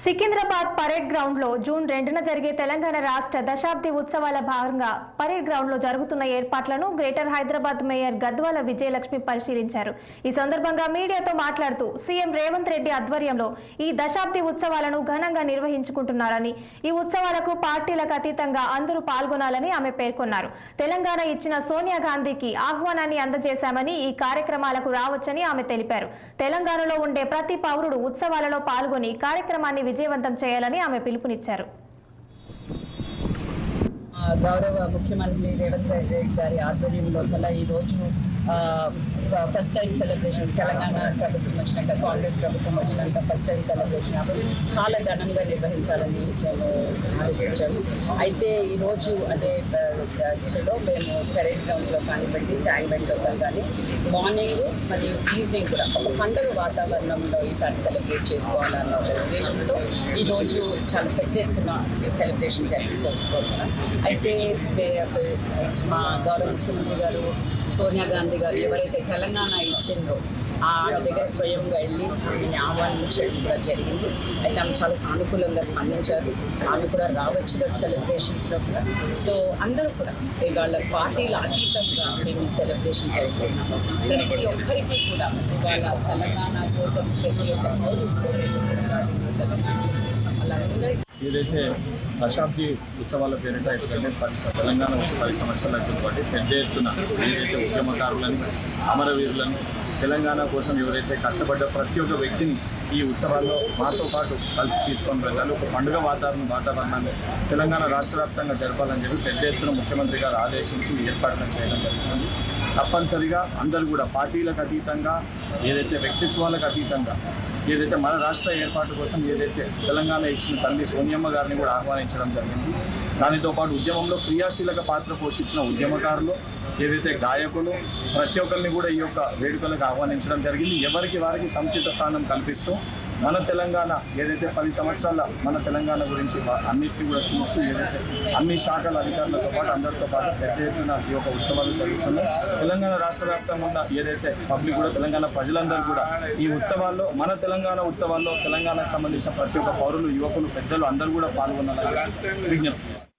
Secunderabad parade ground లో June 2న జరిగే తెలంగాణ రాష్ట్ర దశాబ్ది ఉత్సవాల భాగంగా పరేడ్ గ్రౌండ్ లో జరుగుతున్న ఏర్పాట్లను గ్రేటర్ హైదరాబాద్ మేయర్ గద్వాల విజయలక్ష్మి పరిశీలించారు. ఈ సందర్భంగా మీడియాతో మాట్లాడుతూ సీఎం రేవంత్ రెడ్డి ఆధ్వర్యంలో ఈ దశాబ్ది ఉత్సవాలను ఘనంగా నిర్వహించుకుంటున్నారని, ఈ ఉత్సవాలకు పార్టీలకు అతీతంగా అందరూ పాల్గొనాలని ఆమె పేర్కొన్నారు. తెలంగాణ ఇచ్చిన సోనియా గాంధీకి ఆహ్వానాన్ని అందజేశామని, ఈ కార్యక్రమాలకు రావచ్చని ఆమె తెలిపారు. తెలంగాణలో ఉండే ప్రతి పౌరుడు ఉత్సవాలలో పాల్గొని కార్యక్రమాన్ని విజయవంతం చేయాలని ఆమె పిలుపునిచ్చారు. గౌరవ ముఖ్యమంత్రి రేవంత్ రెడ్డి గారి ఆధ్వర్యంలో ఈ రోజు ఫస్ట్ టైం సెలబ్రేషన్, తెలంగాణ ప్రభుత్వం వచ్చినాక, కాంగ్రెస్ ప్రభుత్వం వచ్చినాక ఫస్ట్ టైం సెలబ్రేషన్ చాలా ఘనంగా నిర్వహించాలని మేము ఆలోచించాము. అయితే ఈరోజు అంటే మేము పరేడ్ గ్రౌండ్లో కానివ్వండి, ట్యాంక్ బండ్లో కానీ మార్నింగ్ మరియు ఈవినింగ్ కూడా ఒక పండుగ వాతావరణంలో ఈసారి సెలబ్రేట్ చేసుకోవాలన్న ఒక ఉద్దేశంతో ఈరోజు చాలా పెద్ద ఎత్తున సెలబ్రేషన్ జరుపుకోబోతున్నాం. అయితే మా గౌరవ ముఖ్యమంత్రి గారు సోనియా గాంధీ గారు ఎవరైతే తెలంగాణ ఇచ్చిందో ఆమె దగ్గర స్వయంగా వెళ్ళి ఆమెని ఆహ్వానించడం కూడా జరిగింది. అయితే ఆమె చాలా సానుకూలంగా స్పందించారు. ఆమె కూడా రావచ్చు సెలబ్రేషన్స్లో కూడా. సో అందరూ కూడా ఇవాళ పార్టీల అతీతంగా మేము ఈ సెలబ్రేషన్ జరుపుకుంటున్నాము. ప్రతి ఒక్కరికి కూడా ఇవాళ తెలంగాణ కోసం ప్రతి ఒక్క తెలంగాణ వాళ్ళందరికీ ఏదైతే దశాబ్ది ఉత్సవాల పేరిట తెలంగాణ వచ్చి 10 సంవత్సరాలు అవుతుంది కాబట్టి పెద్ద ఎత్తున ఏదైతే ఉద్యమకారులను, అమరవీరులను, తెలంగాణ కోసం ఎవరైతే కష్టపడ్డ ప్రతి ఒక్క వ్యక్తిని ఈ ఉత్సవాల్లో మాతో పాటు కలిసి తీసుకొని వెళ్ళాలి. ఒక పండుగ వాతావరణాన్ని తెలంగాణ రాష్ట్ర వ్యాప్తంగా జరపాలని చెప్పి పెద్ద ఎత్తున ముఖ్యమంత్రి గారు ఆదేశించి ఏర్పాట్లను చేయడం జరుగుతుంది. తప్పనిసరిగా అందరూ కూడా పార్టీలకు అతీతంగా, ఏదైతే వ్యక్తిత్వాలకు అతీతంగా, ఏదైతే మన రాష్ట్ర ఏర్పాటు కోసం ఏదైతే తెలంగాణ ఇచ్చిన తల్లి సోనియమ్మ గారిని కూడా ఆహ్వానించడం జరిగింది. దానితో పాటు ఉద్యమంలో క్రియాశీలక పాత్ర పోషించిన ఉద్యమకారులు, ఏదైతే గాయకులు, ప్రతి ఒక్కరిని కూడా ఈ యొక్క వేడుకలకు ఆహ్వానించడం జరిగింది. ఎవరికి వారికి సముచిత స్థానం కల్పిస్తూ మన తెలంగాణ ఏదైతే 10 సంవత్సరాల మన తెలంగాణ గురించి అన్నింటినీ కూడా చూస్తూ ఏదైతే అన్ని శాఖల అధికారులతో పాటు అందరితో పాటు పెద్ద ఎత్తున ఈ యొక్క ఉత్సవాలు జరుగుతున్నాయి. తెలంగాణ రాష్ట్ర వ్యాప్తంగా ఉన్న ఏదైతే పబ్లిక్ కూడా, తెలంగాణ ప్రజలందరూ కూడా ఈ ఉత్సవాల్లో, మన తెలంగాణ ఉత్సవాల్లో తెలంగాణకు సంబంధించిన ప్రతి ఒక్క పౌరులు, యువకులు, పెద్దలు అందరూ కూడా పాల్గొనాలని విజ్ఞప్తి చేస్తారు.